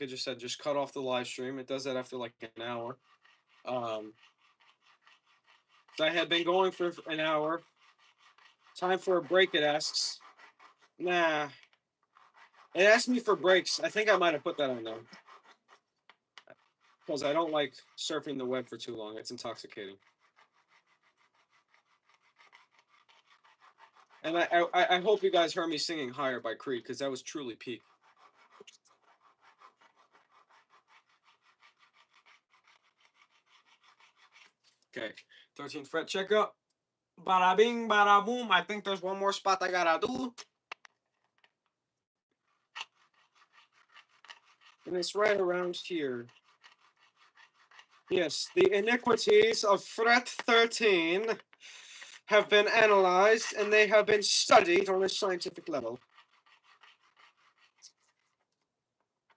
I just said, just cut off the live stream. It does that after like an hour. Um, so I had been going for an hour. Time for a break, it asks. Nah. It asked me for breaks. I think I might have put that on there. Because I don't like surfing the web for too long. It's intoxicating. And I hope you guys heard me singing Higher by Creed, because that was truly peak. Okay. 13th fret checkup. Bada bing, bada boom. I think there's one more spot I gotta do. And it's right around here. Yes, the iniquities of fret 13 have been analyzed and they have been studied on a scientific level.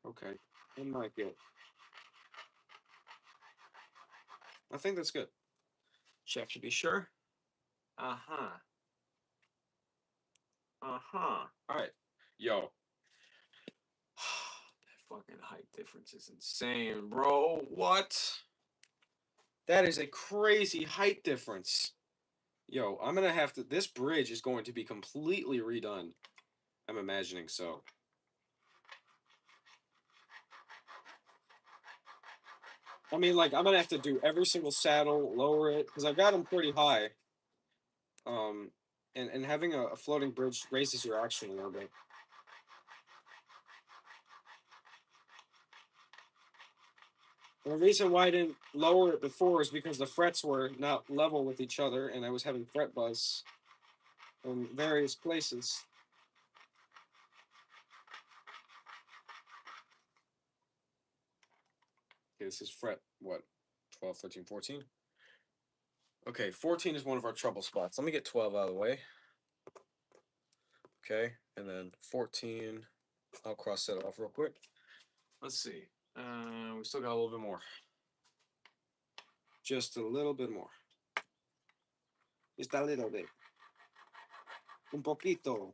Okay, I might get. I think that's good. Check to be sure. Uh-huh. Uh-huh. All right. Yo. That fucking height difference is insane, bro. What? That is a crazy height difference. Yo, I'm gonna have to. This bridge is going to be completely redone. I'm imagining so. I mean, like, I'm gonna have to do every single saddle, lower it, because I've got them pretty high. Um, and having a floating bridge raises your action a little bit. And the reason why I didn't lower it before is because the frets were not level with each other, and I was having fret buzz in various places. Okay, this is fret, what, 12, 13, 14? Okay, 14 is one of our trouble spots. Let me get 12 out of the way. Okay, and then 14, I'll cross that off real quick. Let's see. We still got a little bit more. Just a little bit more. Just a little bit. Un poquito.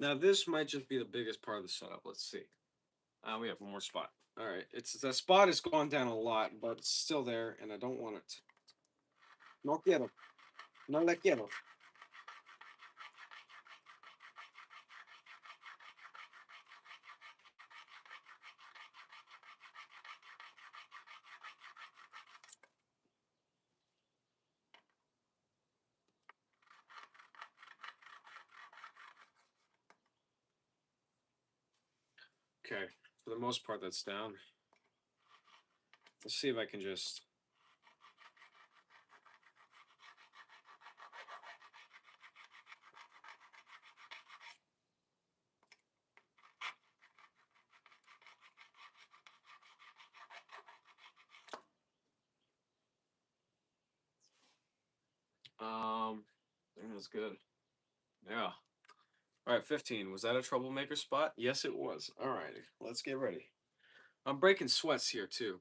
Now this might just be the biggest part of the setup. Let's see. We have one more spot. All right, it's the spot has gone down a lot, but it's still there, and I don't want it. No quiero. No le quiero. Okay, for the most part, that's down. Let's see if I can just. I think that's good. Yeah. All right, 15. Was that a troublemaker spot? Yes, it was. All righty, let's get ready. I'm breaking sweats here too.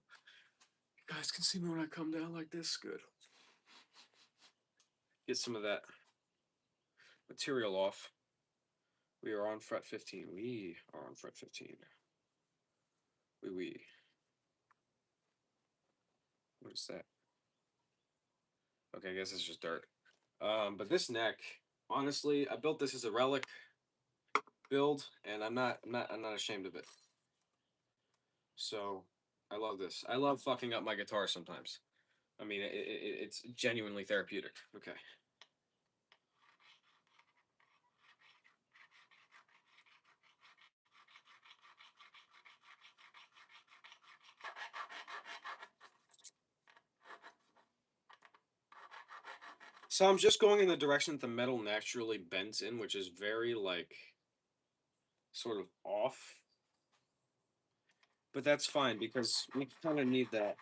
You guys can see me when I come down like this. Good. Get some of that material off. We are on fret 15. We are on fret 15. We. What is that? Okay, I guess it's just dirt. But this neck, honestly, I built this as a relic build, and I'm not ashamed of it. So, I love this. I love fucking up my guitar sometimes. I mean, it's genuinely therapeutic. Okay. So I'm just going in the direction that the metal naturally bends in, which is very, like, sort of off. but that's fine because we kind of need that.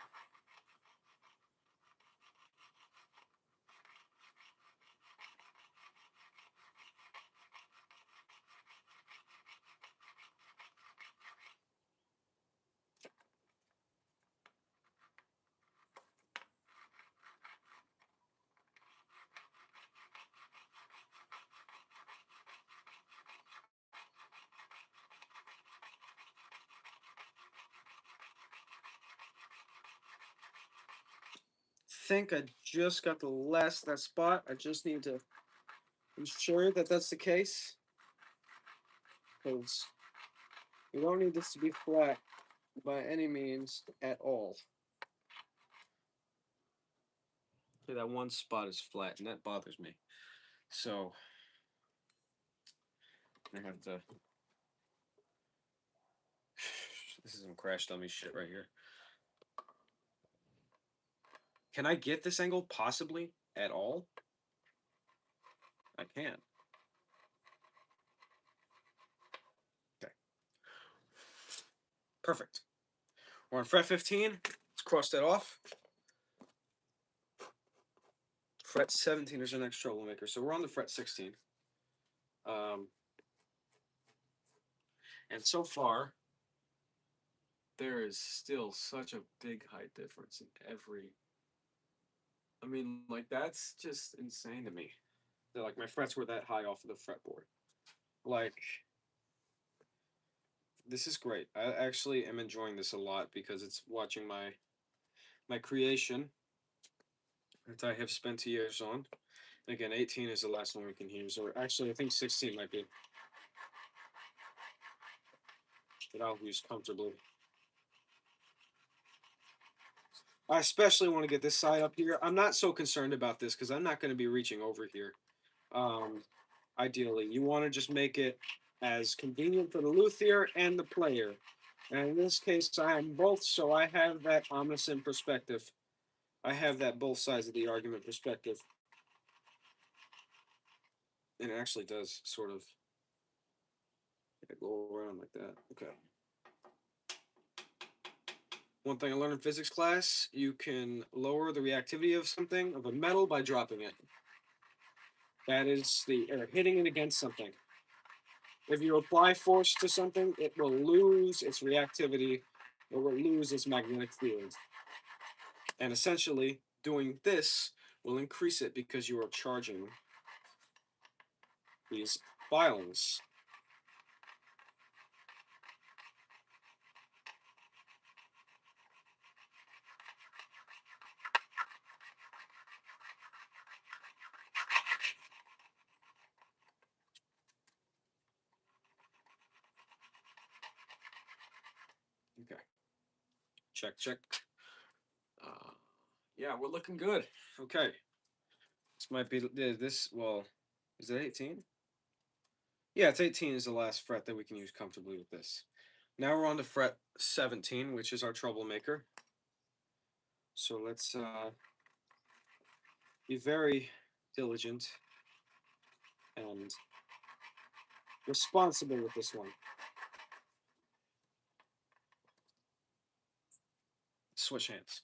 Think I just got the last that spot. I just need to ensure that that's the case because we don't need this to be flat by any means at all. Okay, that one spot is flat, and that bothers me. So I have to. This is some crash dummy shit right here. Can I get this angle possibly at all? I can. Okay. Perfect. We're on fret 15. Let's cross that off. Fret 17 is our next troublemaker. So we're on the fret 16. Um, and so far, there is still such a big height difference in every. I mean, like, that's just insane to me. They're like, my frets were that high off of the fretboard. Like, this is great. I actually am enjoying this a lot because it's watching my creation that I have spent 2 years on. Again, 18 is the last one we can use, or actually, I think 16 might be that I'll use comfortably. I especially want to get this side up here. I'm not so concerned about this because I'm not going to be reaching over here. Um, Ideally, you want to just make it as convenient for the luthier and the player. And in this case, I am both, so I have that omniscient perspective. I have that both sides of the argument perspective. And it actually does sort of go around like that. Okay. One thing I learned in physics class, you can lower the reactivity of something, of a metal, by dropping it. That is or hitting it against something. If you apply force to something, it will lose its reactivity, it will lose its magnetic field. And essentially, doing this will increase it because you are charging these filings. Okay. Check, check. Yeah, we're looking good. Okay. This might be this. Well, is it 18? Yeah, it's 18 is the last fret that we can use comfortably with this. Now we're on to fret 17, which is our troublemaker. So let's be very diligent and responsible with this one. Switch hands.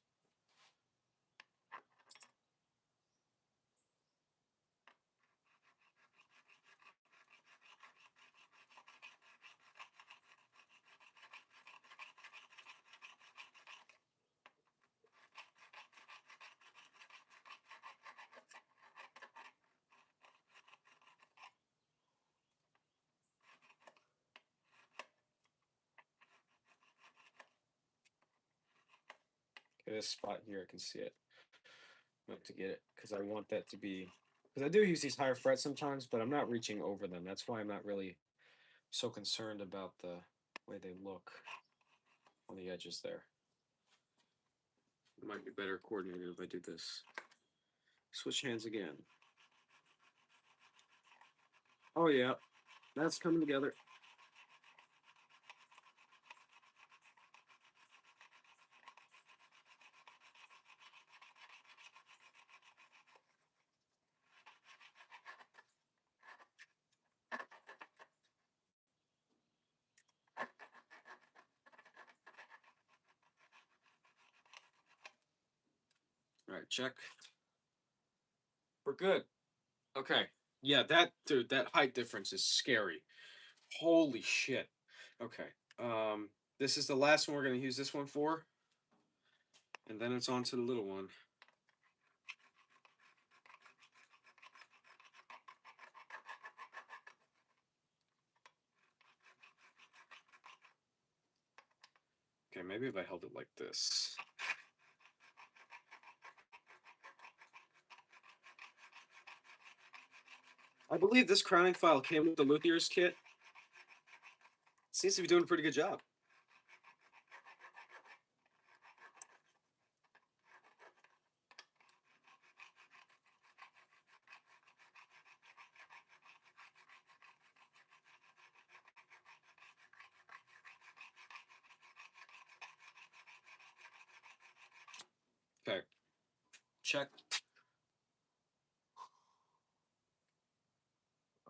Okay, this spot here, I can see it. I have to get it because I want that to be. Because I do use these higher frets sometimes, but I'm not reaching over them. That's why I'm not really so concerned about the way they look on the edges there. It might be better coordinated if I do this. Switch hands again. Oh yeah, that's coming together. right, check. We're good. Okay. Yeah, that dude, that height difference is scary. Holy shit. Okay. Um, this is the last one we're gonna use this one for, and then it's on to the little one. Okay, maybe if I held it like this. I believe this crowning file came with the Luthier's kit. Seems to be doing a pretty good job. Okay, check.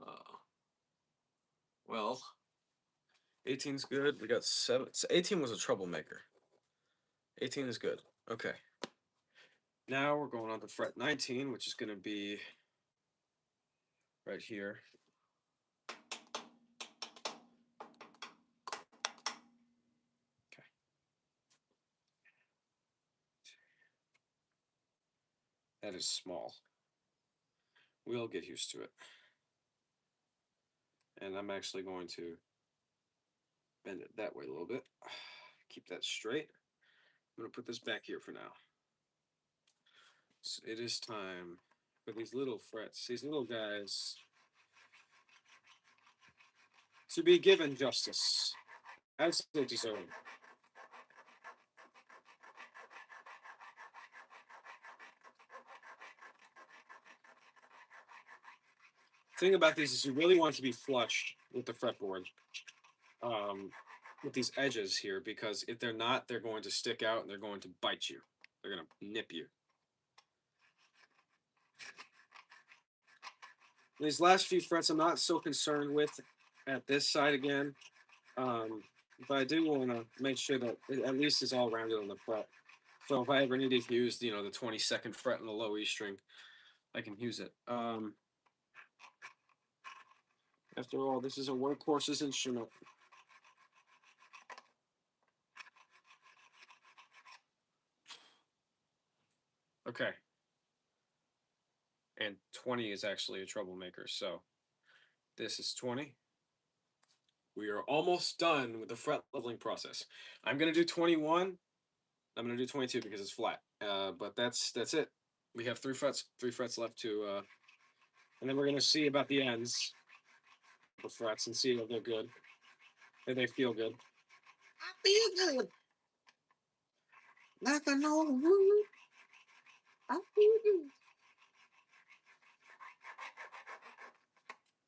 Uh, well, 18's good. We got 7. 18 was a troublemaker. 18 is good. Okay. Now we're going on to fret 19, which is going to be right here. Okay. That is small. We'll get used to it. And I'm actually going to bend it that way a little bit. Keep that straight. I'm going to put this back here for now. So it is time for these little frets, these little guys, to be given justice as they deserve. The thing about these is you really want to be flush with the fretboard, um, with these edges here, because if they're not, they're going to stick out and they're going to bite you. They're going to nip you. These last few frets I'm not so concerned with at this side again, but I do want to make sure that it at least is all rounded on the fret. So if I ever need to use, the 22nd fret on the low E string, I can use it. After all, this is a workhorse's instrument. Okay. And 20 is actually a troublemaker. So this is 20. We are almost done with the fret leveling process. I'm going to do 21. I'm going to do 22 because it's flat. But that's it. We have three frets left to, and then we're going to see about the ends of the frets and see if they're good, if they feel good. I feel good. Like an old wood. I feel good.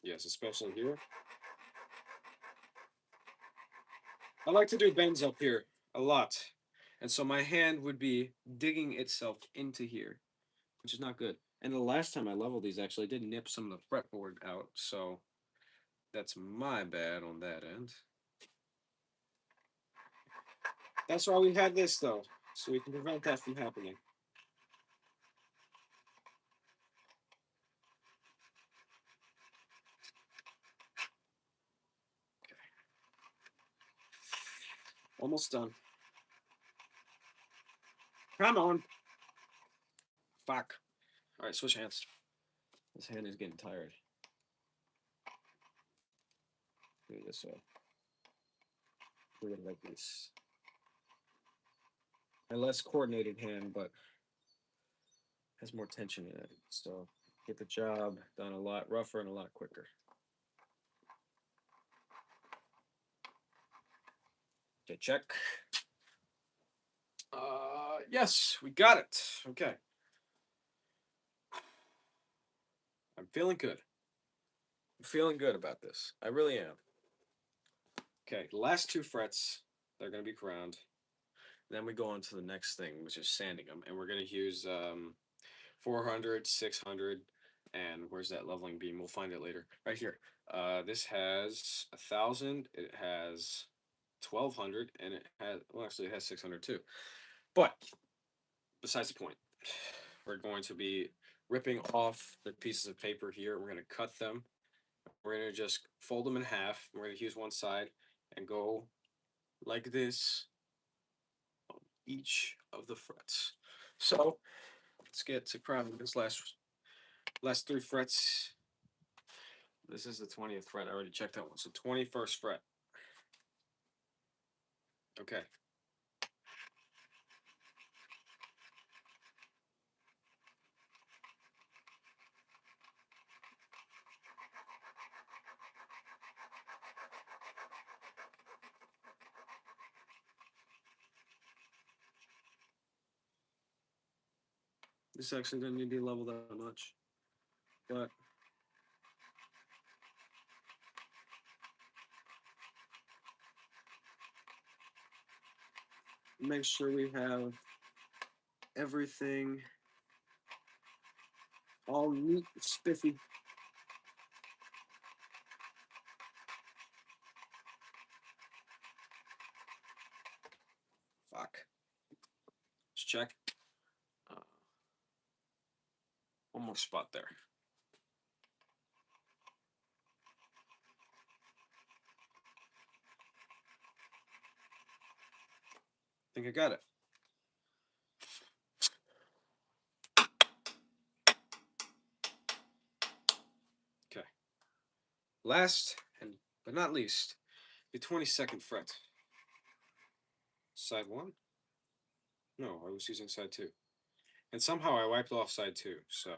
Yes, especially here. I like to do bends up here a lot. And so my hand would be digging itself into here, which is not good. And the last time I leveled these, actually, I did nip some of the fretboard out. So that's my bad on that end. That's why we had this, though, so we can prevent that from happening. Okay. Almost done. Come on. Fuck. All right, switch hands. This hand is getting tired. Do it this way. Do it like this. A less coordinated hand, but has more tension in it. So get the job done a lot rougher and a lot quicker. Okay, check. Yes, we got it. Okay. I'm feeling good. I'm feeling good about this. I really am. Okay, the last two frets, they're going to be crowned. Then we go on to the next thing, which is sanding them. And we're going to use 400, 600, and where's that leveling beam? We'll find it later. Right here. This has 1,000. It has 1,200, and it has, well, actually, it has 600 too. But besides the point. we're going to be ripping off the pieces of paper here. We're going to cut them. We're going to just fold them in half. We're going to use one side and go like this on each of the frets. So let's get to crowning this last three frets. This is the 20th fret. I already checked that one. So 21st fret. Okay. This actually doesn't need to be leveled that much, but make sure we have everything all neat, spiffy. Fuck. Let's check. Uh, one more spot there. I think I got it. Okay. Last and but not least, the 22nd fret. Side one? No, I was using side two. And somehow I wiped off side two, so.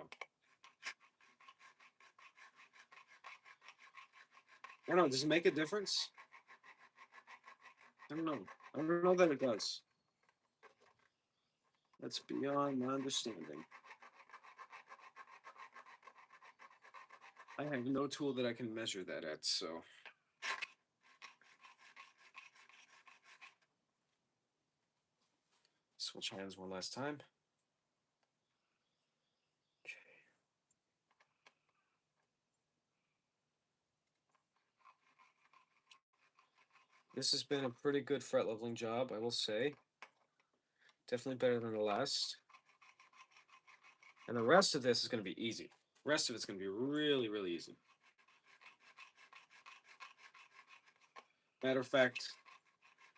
I don't know, does it make a difference? I don't know. I don't know that it does. That's beyond my understanding. I have no tool that I can measure that at, so. Switch hands one last time. Okay. This has been a pretty good fret leveling job, I will say. Definitely better than the last. And the rest of this is going to be easy. The rest of it's going to be really, really easy. Matter of fact,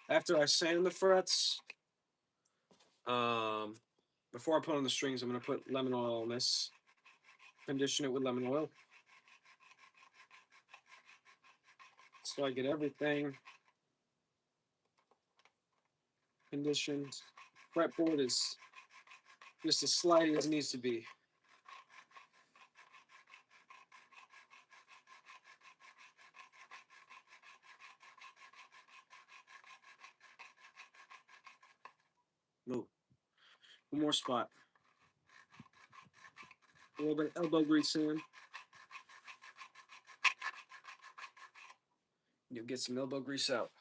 after I sand the frets, before I put on the strings, I'm going to put lemon oil on this. Condition it with lemon oil. So I get everything conditioned. Fretboard is just as slidey as it needs to be. Move. One more spot. A little bit of elbow grease in. You'll get some elbow grease out.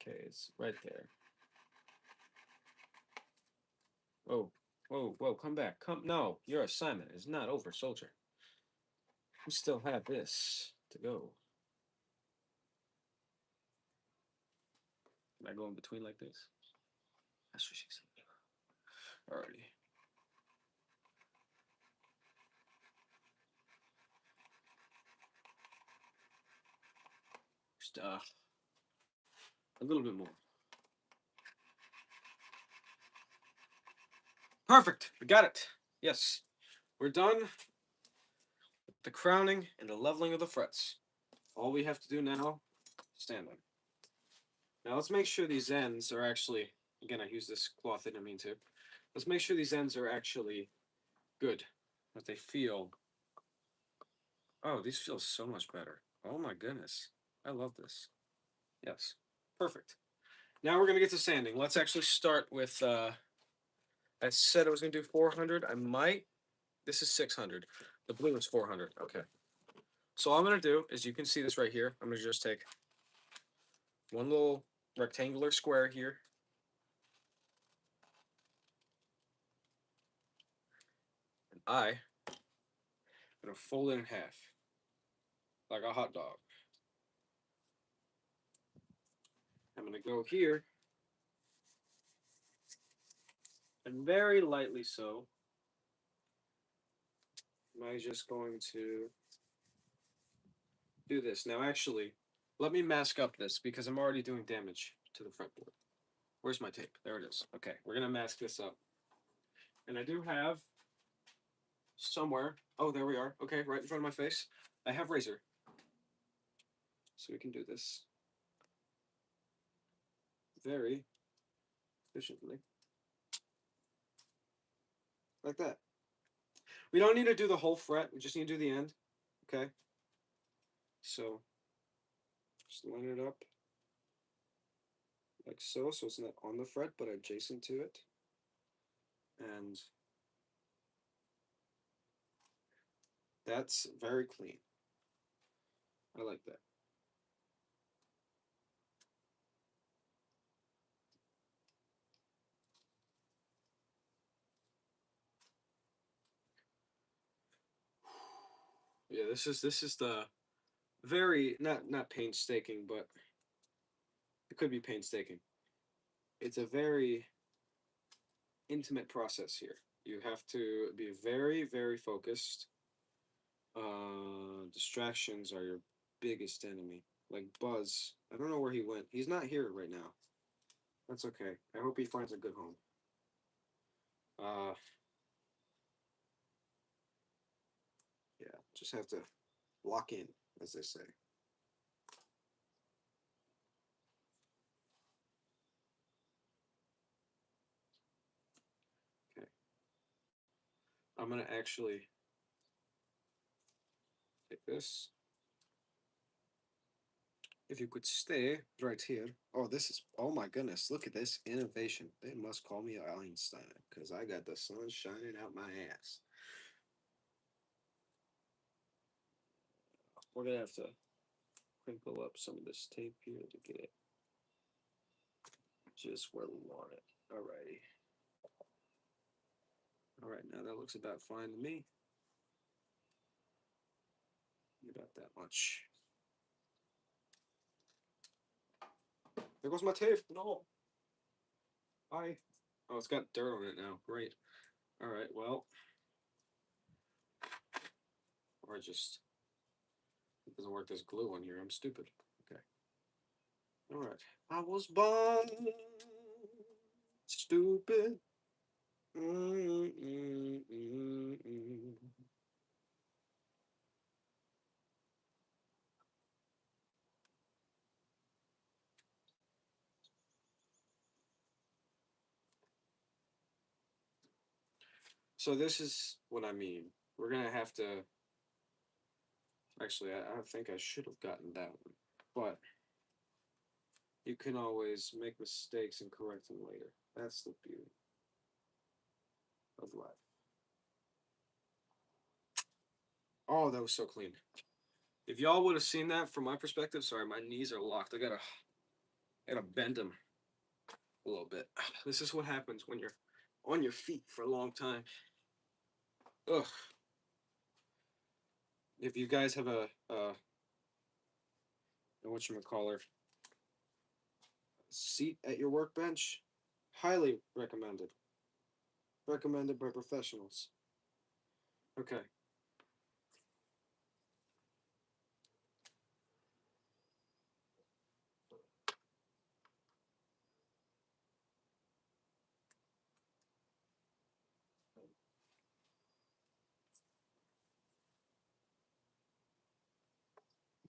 Okay, it's right there. Whoa, whoa, whoa, come back. No, your assignment is not over, soldier. We still have this to go. Can I go in between like this? That's what she said. Alrighty. Just a little bit more. Perfect. We got it. Yes. We're done with the crowning and the leveling of the frets. All we have to do now is stand them. Now let's make sure these ends are actually, again, I use this cloth, I didn't mean to. Let's make sure these ends are actually good, that they feel. Oh, these feel so much better. Oh my goodness. I love this. Yes. Perfect. Now we're going to get to sanding. Let's actually start with, I said I was going to do 400. I might. This is 600. The blue is 400. Okay. So all I'm going to do is, you can see this right here. I'm going to just take one little rectangular square here. And I'm going to fold it in half like a hot dog. I'm going to go here And very lightly so, am I just going to do this. Now, actually, let me mask up this because I'm already doing damage to the fretboard. Where's my tape? There it is. Okay, we're going to mask this up. And I do have somewhere. Oh, there we are. Okay, right in front of my face. I have razor. So we can do this very efficiently. Like that. We don't need to do the whole fret. We just need to do the end. Okay. So just line it up like so. So it's not on the fret, but adjacent to it. And that's very clean. I like that. Yeah, this is the very not painstaking, but it could be painstaking. It's a very intimate process here. You have to be very focused. Distractions are your biggest enemy. Like Buzz, I don't know where he went. He's not here right now. That's okay. I hope he finds a good home. Uh, yeah, just have to lock in, as they say. Okay, I'm gonna actually take this. If you could stay right here. Oh, this is, oh my goodness, look at this innovation. They must call me Einstein because I got the sun shining out my ass. We're gonna have to crinkle up some of this tape here to get it just where we want it. Alrighty. Alright, now that looks about fine to me. About that much. There goes my tape. No. Bye. Oh, it's got dirt on it now. Great. Alright, well. Or just, it doesn't work. There's glue on here. I'm stupid. Okay. Alright. I was born stupid. Mm, mm, mm, mm. So this is what I mean. We're gonna have to. Actually, I think I should have gotten that one, but you can always make mistakes and correct them later. That's the beauty of life. Oh, that was so clean. If y'all would have seen that from my perspective, sorry, my knees are locked. I gotta bend them a little bit. This is what happens when you're on your feet for a long time. Ugh. If you guys have a whatchamacallit, seat at your workbench, highly recommended. Recommended by professionals. Okay.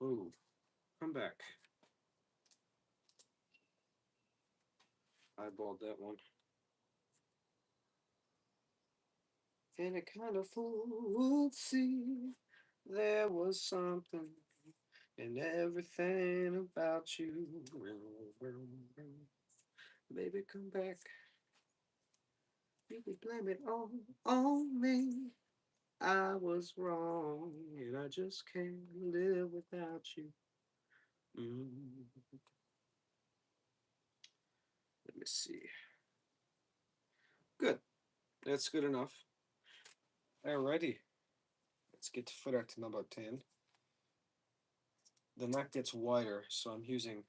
Move. Come back. Eyeballed that one. And it kind of fooled see there was something in everything about you. Baby, come back. You can blame it all on me. I was wrong, and I just can't live without you. Mm. Let me see. Good. That's good enough. Alrighty. Let's get to fret number 10. The neck gets wider, so I'm using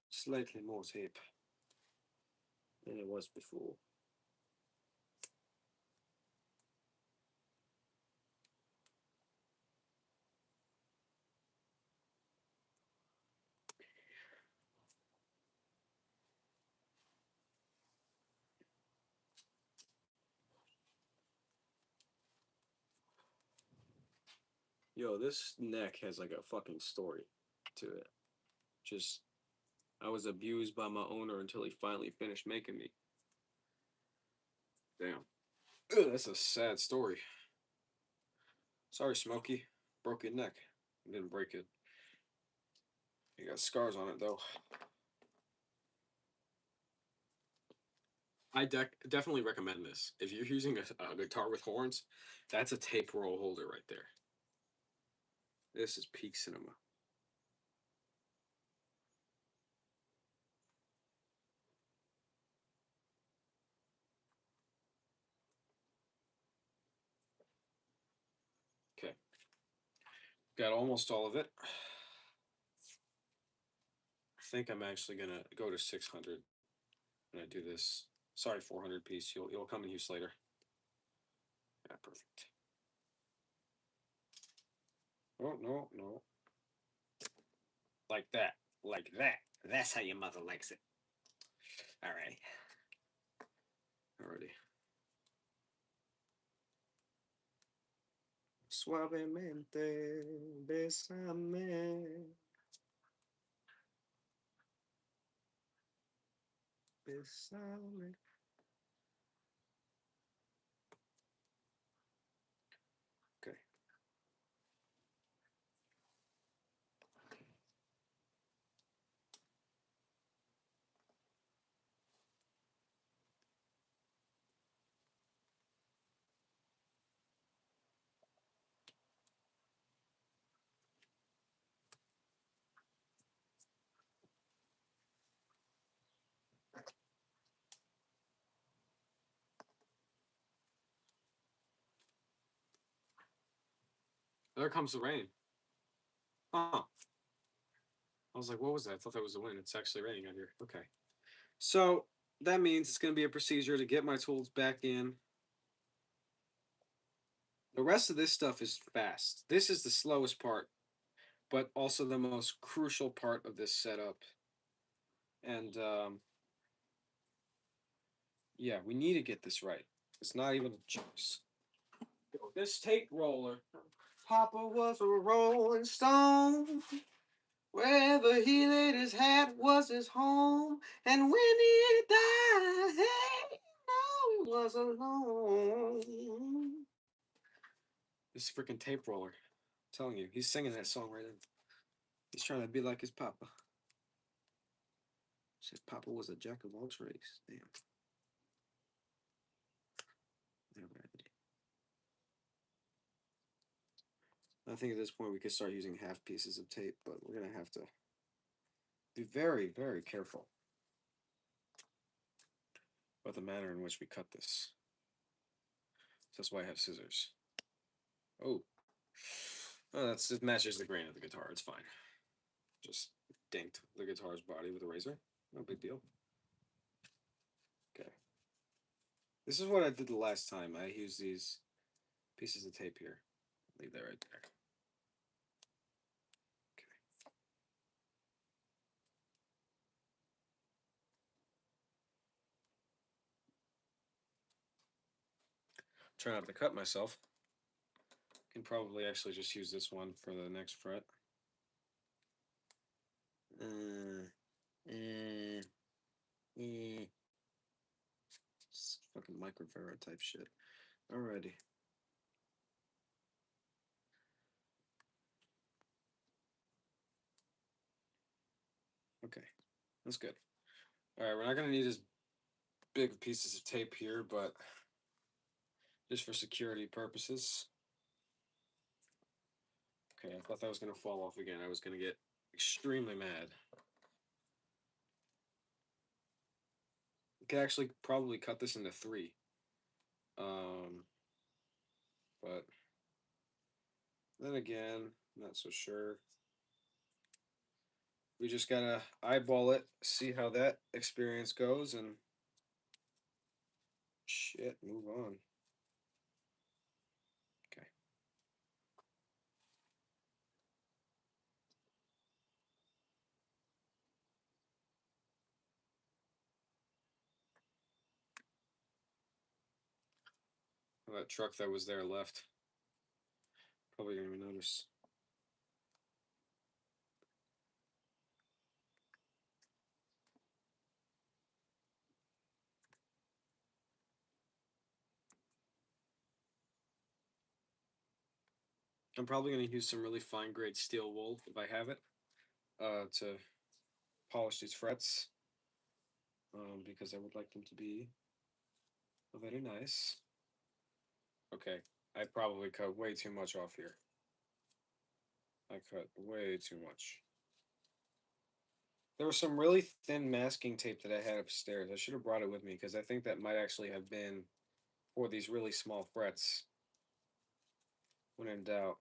slightly more tape than it was before. Yo, this neck has like a fucking story to it. Just, I was abused by my owner until he finally finished making me. Damn. Ugh, that's a sad story. Sorry, Smokey. Broke your neck. You didn't break it. You got scars on it, though. I definitely recommend this. If you're using a guitar with horns, that's a tape roll holder right there. This is peak cinema. Okay. Got almost all of it. I think I'm actually gonna go to 600 when I do this. Sorry, 400 piece. You'll come in use later. Yeah, perfect. Oh no, no. Like that. Like that. That's how your mother likes it. Alrighty. Alrighty. Suavemente, besame. Besame. Okay. There comes the rain. Huh. I was like, what was that? I thought that was the wind. It's actually raining out here. Okay. So that means it's going to be a procedure to get my tools back in. The rest of this stuff is fast. This is the slowest part, but also the most crucial part of this setup. And yeah, we need to get this right. It's not even a choice. This tape roller. Papa was a rolling stone. Wherever he laid his hat was his home. And when he died, hey, no, he was alone. This freaking tape roller. I'm telling you, he's singing that song right then. He's trying to be like his papa. Said Papa was a jack of all trades. Damn. I think at this point we could start using half pieces of tape, but we're gonna have to be very, very careful about the manner in which we cut this. So that's why I have scissors. Oh, it matches the grain of the guitar. It's fine. Just dinked the guitar's body with a razor. No big deal. Okay. This is what I did the last time. I used these pieces of tape here. Leave that right there. Okay. Try not to cut myself. Can probably actually just use this one for the next fret. It's fucking microfarad type shit. Alrighty. Okay, that's good. All right, we're not gonna need as big pieces of tape here, but just for security purposes. Okay, I thought that was gonna fall off again. I was gonna get extremely mad. You could actually probably cut this into three. Um, but then again, not so sure. We just gotta eyeball it, see how that experience goes, and shit, move on. Okay. That truck that was there left. Probably didn't even notice. I'm probably going to use some really fine grade steel wool if I have it to polish these frets because I would like them to be very nice. Okay, I probably cut way too much off here. I cut way too much. There was some really thin masking tape that I had upstairs. I should have brought it with me because I think that might actually have been for these really small frets. When in doubt.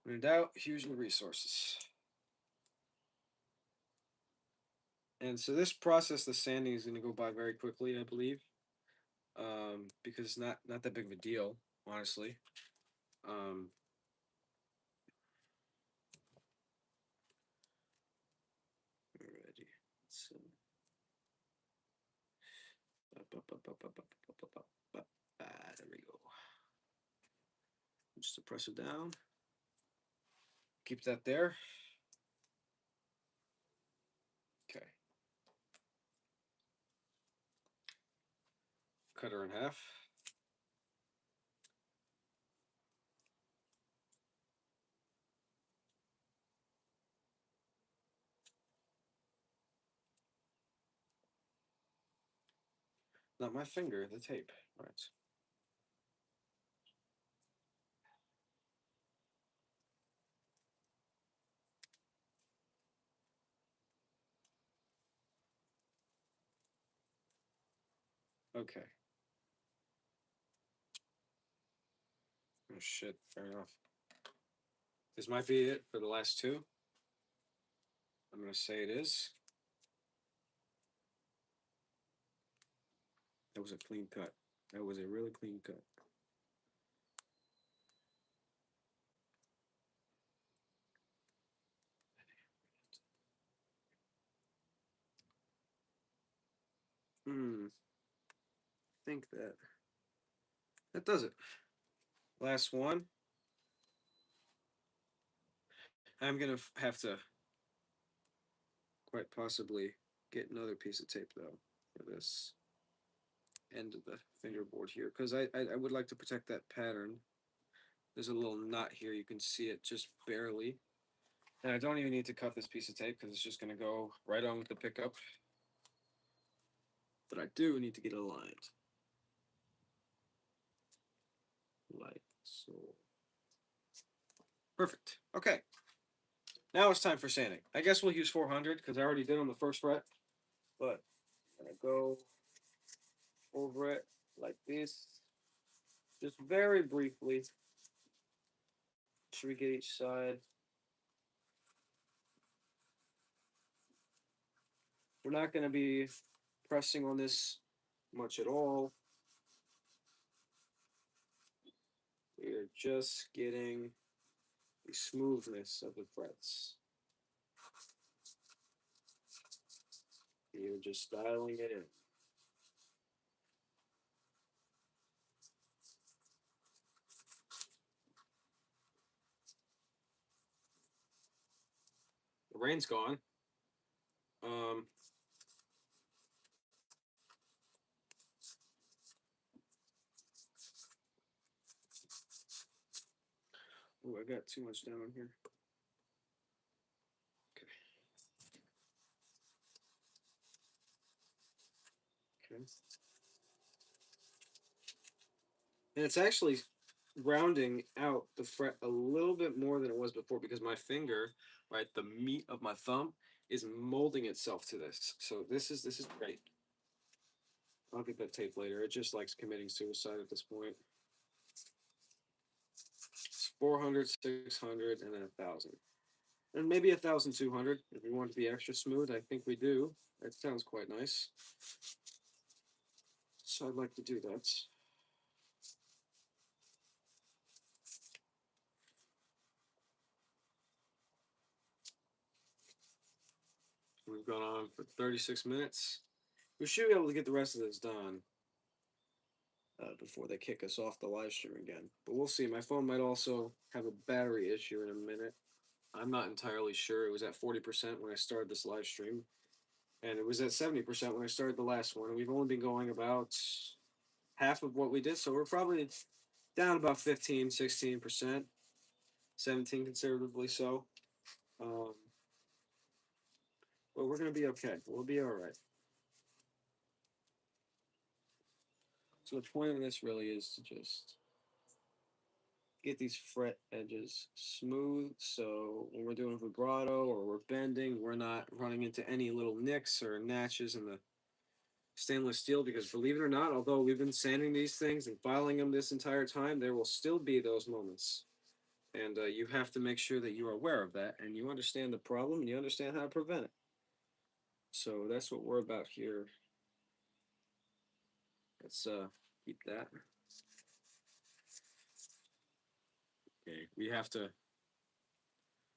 When in doubt, use your resources. And so this process, the sanding, is going to go by very quickly, I believe, because it's not that big of a deal, honestly. Um, Alrighty. So, there we go. Just to press it down. Keep that there. Okay. Cut her in half. Not my finger, the tape. All right. Okay. Oh shit, fair enough. This might be it for the last two. I'm gonna say it is. That was a clean cut. That was a really clean cut. Hmm. Think that does it. Last one. I'm gonna have to quite possibly get another piece of tape though for this end of the fingerboard here because I would like to protect that pattern. There's a little knot here. You can see it just barely. And I don't even need to cut this piece of tape because it's just going to go right on with the pickup. But I do need to get it aligned. Like so. Perfect. Okay. Now it's time for sanding. I guess we'll use 400 because I already did on the first fret. But I'm going to go over it like this. Just very briefly. Should we get each side? We're not going to be pressing on this much at all. We're just getting the smoothness of the frets. You're just dialing it in. The rain's gone. Um, oh, I got too much down here. Okay. Okay. And it's actually rounding out the fret a little bit more than it was before because my finger, right, the meat of my thumb is molding itself to this. So this is great. I'll get that tape later. It just likes committing suicide at this point. It's 400, 600, and then 1,000. And maybe 1,200 if we want to be extra smooth. I think we do. That sounds quite nice. So I'd like to do that. We've gone on for 36 minutes. We should be able to get the rest of this done before they kick us off the live stream again. But we'll see. My phone might also have a battery issue in a minute. I'm not entirely sure. It was at 40% when I started this live stream, and it was at 70% when I started the last one. And we've only been going about half of what we did, so we're probably down about 15, 16%, 17 conservatively so. Um, but we're going to be okay. We'll be all right. So the point of this really is to just get these fret edges smooth so when we're doing vibrato or we're bending, we're not running into any little nicks or natches in the stainless steel because believe it or not, although we've been sanding these things and filing them this entire time, there will still be those moments. And you have to make sure that you're aware of that and you understand the problem and you understand how to prevent it. So that's what we're about here. Let's keep that. Okay, we have to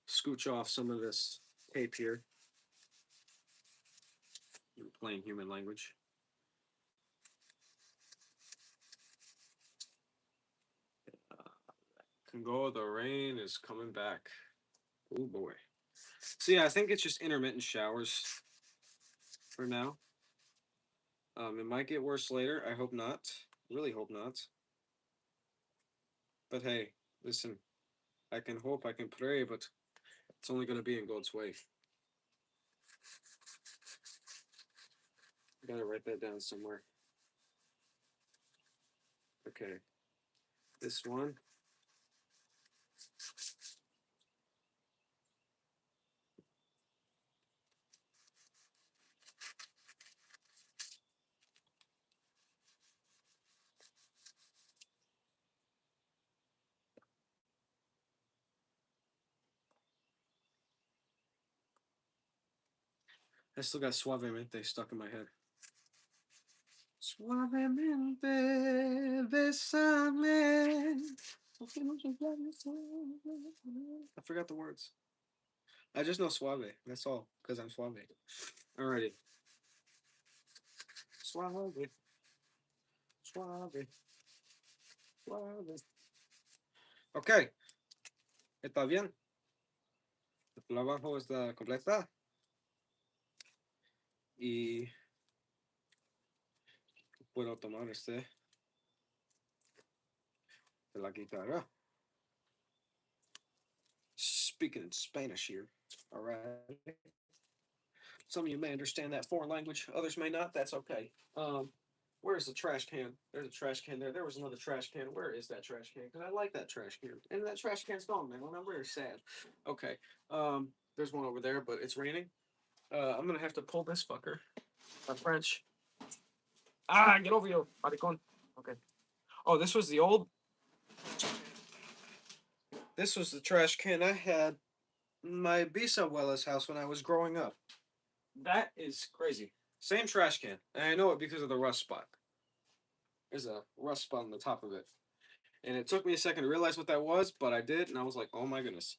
scooch off some of this tape here in plain human language. Can go. The rain is coming back. Oh boy. So yeah, I think it's just intermittent showers for now. It might get worse later. I hope not. Really hope not. But hey, listen, I can hope, I can pray, but it's only going to be in God's way. I gotta write that down somewhere. Okay, this one. I still got suavemente stuck in my head. Suavemente, besame. I forgot the words. I just know suave. That's all, because I'm suave. Alrighty. Suave, suave, suave. Ok, está bien. El abajo está completa. Y puedo tomar de la guitarra. Speaking in Spanish here. All right. Some of you may understand that foreign language, others may not. That's okay. Where's the trash can? There's a trash can there. There was another trash can. Where is that trash can? Because I like that trash can. And that trash can's gone, man. I'm very sad. Okay. There's one over there, but it's raining. I'm gonna have to pull this fucker. My French. Ah, get over here, maricon. Okay. Oh, this was the old. This was the trash can I had in my bisabuela's house when I was growing up. That is crazy. Same trash can, and I know it because of the rust spot. There's a rust spot on the top of it, and it took me a second to realize what that was, but I did, and I was like, "Oh my goodness."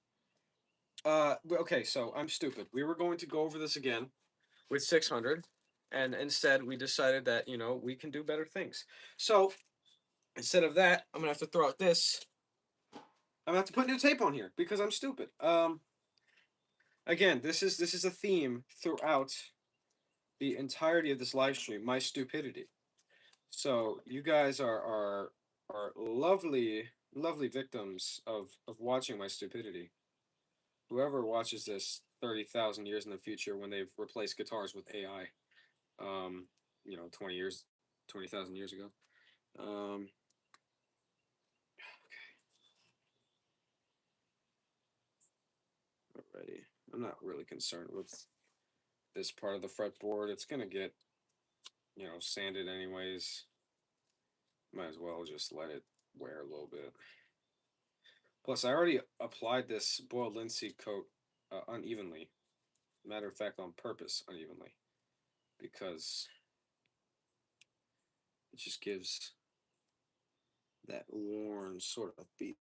Okay, so I'm stupid. We were going to go over this again with 600, and instead we decided that we can do better things. So instead of that, I'm gonna have to throw out this. I'm gonna have to put new tape on here because I'm stupid. Again, this is a theme throughout the entirety of this live stream. My stupidity. So you guys are lovely victims of watching my stupidity. Whoever watches this 30,000 years in the future when they've replaced guitars with AI, 20 years, 20,000 years ago. Um, Alrighty, I'm not really concerned with this part of the fretboard. It's gonna get sanded anyways. Might as well just let it wear a little bit. Plus, I already applied this boiled linseed coat unevenly. Matter of fact, on purpose, unevenly, because it just gives that worn sort of feel.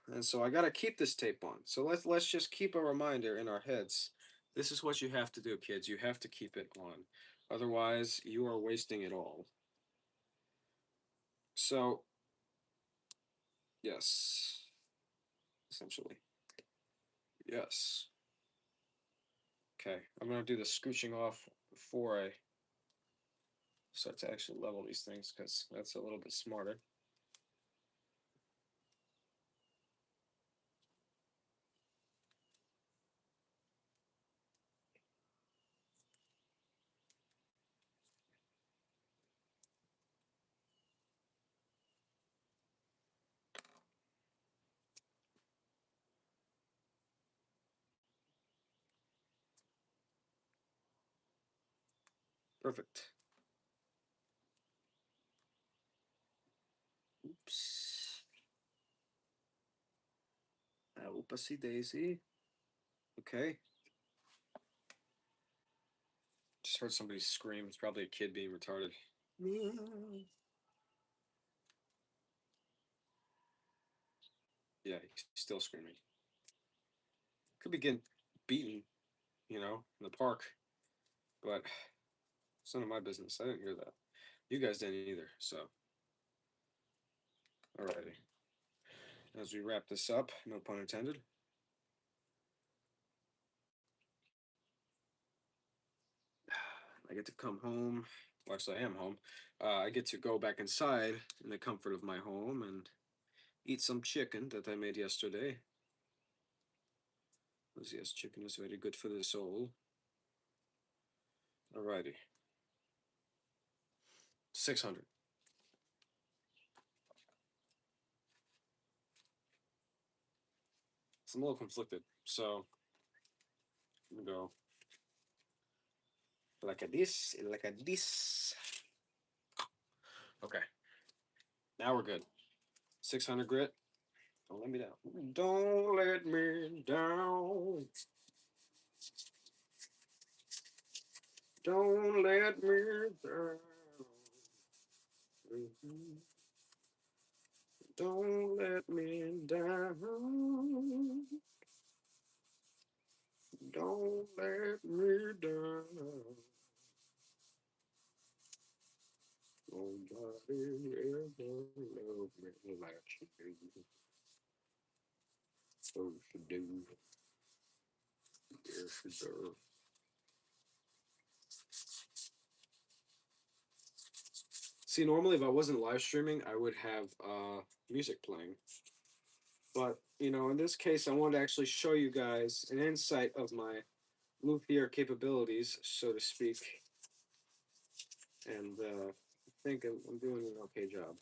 And so I gotta keep this tape on. So let's just keep a reminder in our heads. This is what you have to do, kids. You have to keep it on. Otherwise, you are wasting it all. So, yes, essentially. Yes. Okay, I'm gonna do the scooching off before I start to actually level these things because that's a little bit smarter. Perfect. Oops. Oopsie daisy. Okay. Just heard somebody scream. It's probably a kid being retarded. Yeah, he's still screaming. Could be getting beaten, in the park, but it's none of my business. I didn't hear that. You guys didn't either. So, alrighty. As we wrap this up, no pun intended. I get to come home. Well, actually, I am home. I get to go back inside in the comfort of my home and eat some chicken that I made yesterday. Because yes, chicken is very good for the soul. Alrighty. 600. So I'm a little conflicted. So I'm gonna go like a this, like a this. Okay. Now we're good. 600 grit. Don't let me down. Don't let me down. Don't let me down. Mhm. Don't let me down. Don't let me down. Nobody ever loved me like you do. So she do. Yes, she does. See, normally if I wasn't live streaming, I would have music playing. But, in this case, I wanted to actually show you guys an insight of my luthier capabilities, so to speak. And I think I'm doing an okay job.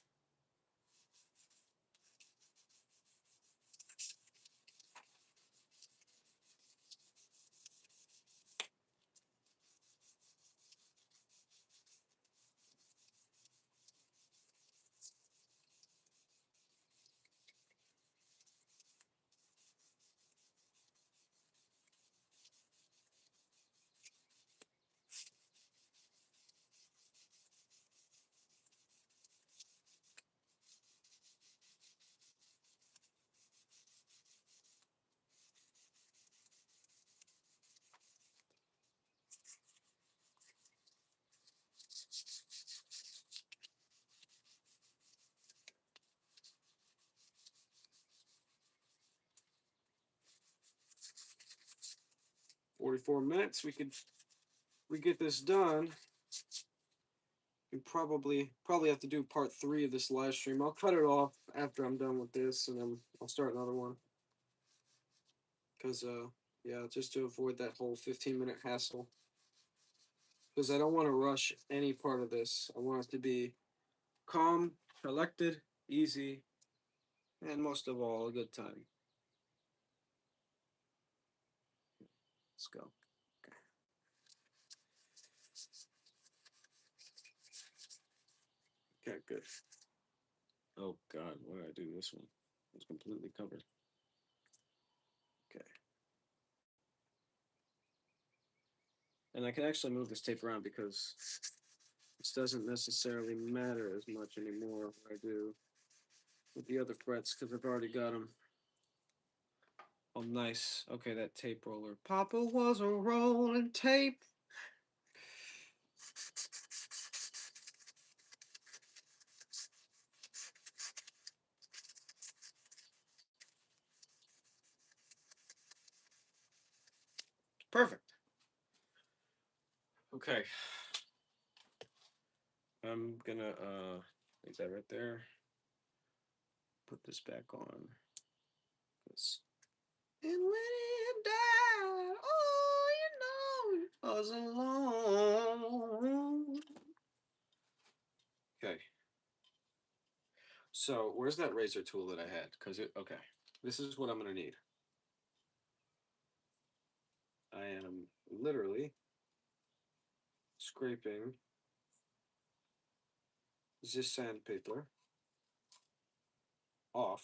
44 minutes. We get this done. We probably have to do part 3 of this live stream. I'll cut it off after I'm done with this, and then I'll start another one. Cause yeah, just to avoid that whole 15-minute hassle. Because I don't want to rush any part of this. I want it to be calm, collected, easy, and most of all, a good time. Let's go. Okay, good. Oh God, what did I do? This one was completely covered. Okay. And I can actually move this tape around because this doesn't necessarily matter as much anymore what I do with the other frets because I've already got them. Oh, nice. Okay, that tape roller. Papa was a rolling tape. Perfect. Okay. I'm gonna leave that right there. Put this back on. This. And when it died, oh, you know, it was alone. Okay. So where's that razor tool that I had? Cause it okay. This is what I'm gonna need. I am literally scraping this sandpaper off.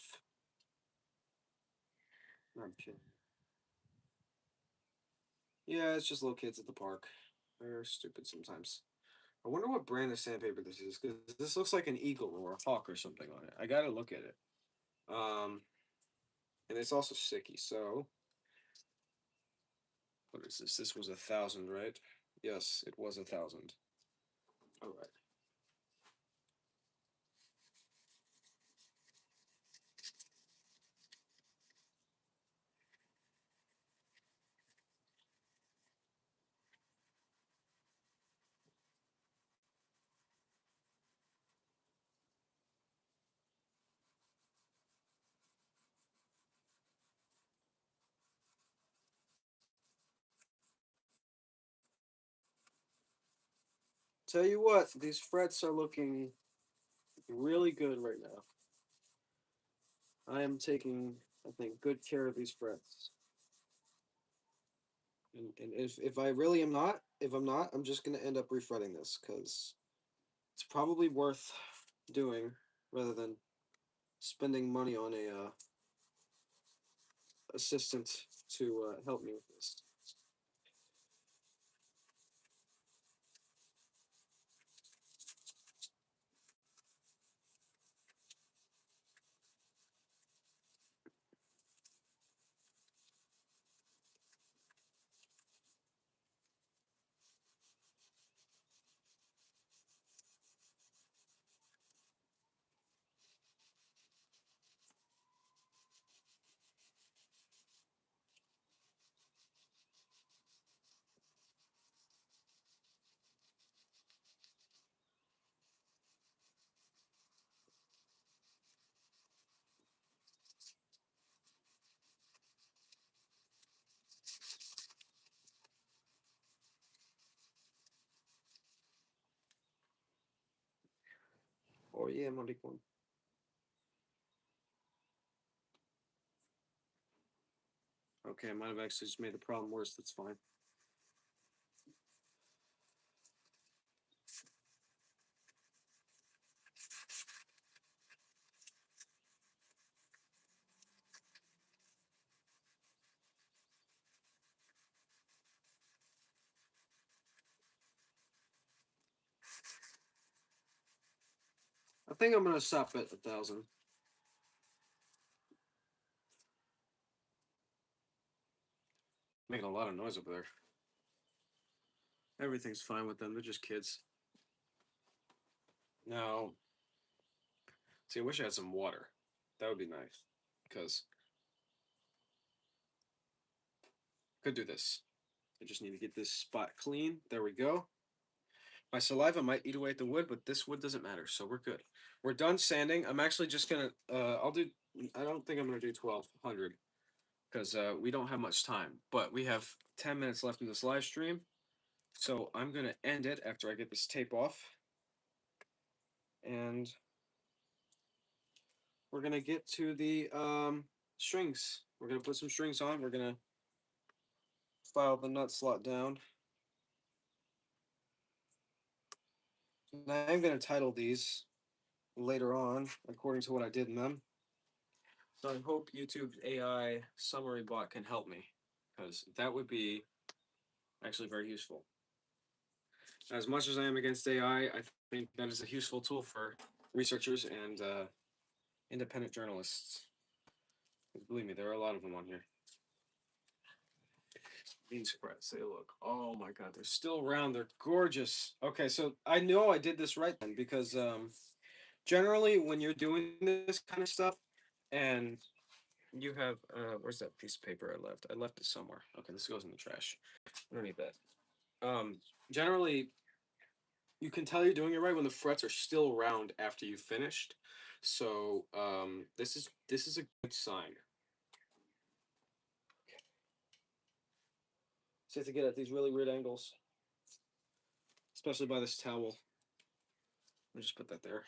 I'm kidding. Yeah, it's just little kids at the park. They're stupid sometimes. I wonder what brand of sandpaper this is because this looks like an eagle or a hawk or something on it. I gotta look at it. Um, and it's also sticky. So what is this? This was 1,000, right? Yes, it was 1,000. All right. Tell you what, these frets are looking really good right now. I am taking, I think, good care of these frets. And if I really am not, if I'm not, I'm just gonna end up refretting this because it's probably worth doing rather than spending money on a assistant to help me with this. Oh yeah, maricon. Okay, I might have actually just made the problem worse. That's fine. I think I'm gonna stop at 1,000. Making a lot of noise over there. Everything's fine with them. They're just kids. Now, see, I wish I had some water. That would be nice. Because I could do this. I just need to get this spot clean. There we go. My saliva might eat away at the wood, but this wood doesn't matter, so we're good. We're done sanding. I'm actually just gonna. I'll do. I don't think I'm gonna do 1,200 because we don't have much time. But we have 10 minutes left in this live stream, so I'm gonna end it after I get this tape off, and we're gonna get to the strings. We're gonna put some strings on. We're gonna file the nut slot down. And I'm gonna title these later on according to what I did in them. So I hope YouTube's AI summary bot can help me because that would be actually very useful. As much as I am against AI, I think that is a useful tool for researchers and independent journalists. Believe me, there are a lot of them on here. Bean spreads, they look. Oh my god, they're still round. They're gorgeous. Okay, so I know I did this right then because generally when you're doing this kind of stuff and You have where's that piece of paper I left? I left it somewhere. Okay, this goes in the trash. I don't need that. Um, Generally, you can tell you're doing it right when the frets are still round after you finished. So this is a good sign. So you have to get at these really weird angles, especially by this towel. Let me just put that there.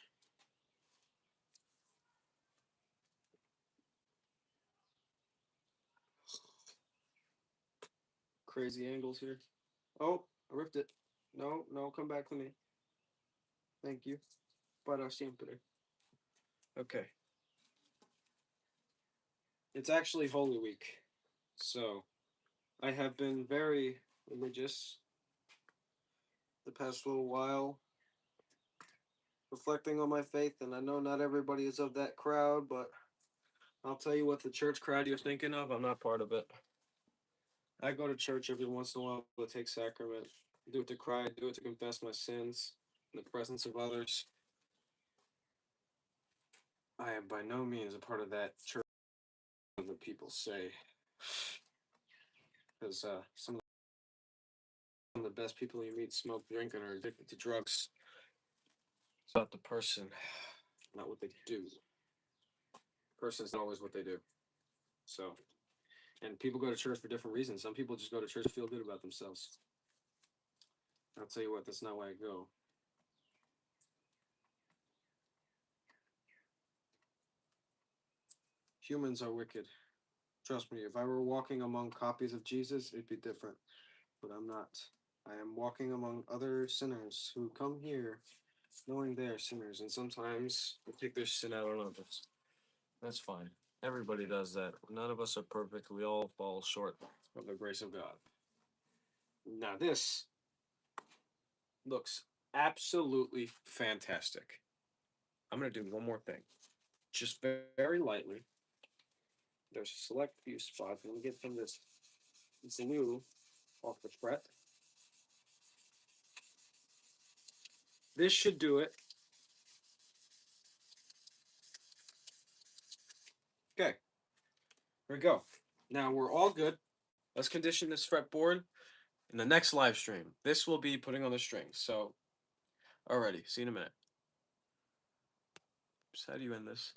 Crazy angles here. Oh, I ripped it. No, no, come back to me. Thank you. Para siempre. Okay. It's actually Holy Week. So I have been very religious the past little while, reflecting on my faith, and I know not everybody is of that crowd, but I'll tell you what, the church crowd you're thinking of, I'm not part of it. I go to church every once in a while to take sacrament, do it to cry, do it to confess my sins in the presence of others. I am by no means a part of that church that people say, because some of the best people you meet smoke, drink, and are addicted to drugs. It's about the person, not what they do. Person is not always what they do. So, and people go to church for different reasons. Some people just go to church to feel good about themselves. I'll tell you what, that's not why I go. Humans are wicked. Trust me, if I were walking among copies of Jesus, it'd be different. But I'm not. I am walking among other sinners who come here knowing they are sinners, and sometimes they take their sin out on others. That's fine. Everybody does that. None of us are perfect. We all fall short of the grace of God. Now, this looks absolutely fantastic. I'm going to do one more thing. Just very lightly. There's a select few spots. Let me get some of this glue off the fret. This should do it. Okay, here we go. Now we're all good. Let's condition this fretboard in the next live stream. This will be putting on the strings. So, alrighty, see you in a minute. So how do you end this?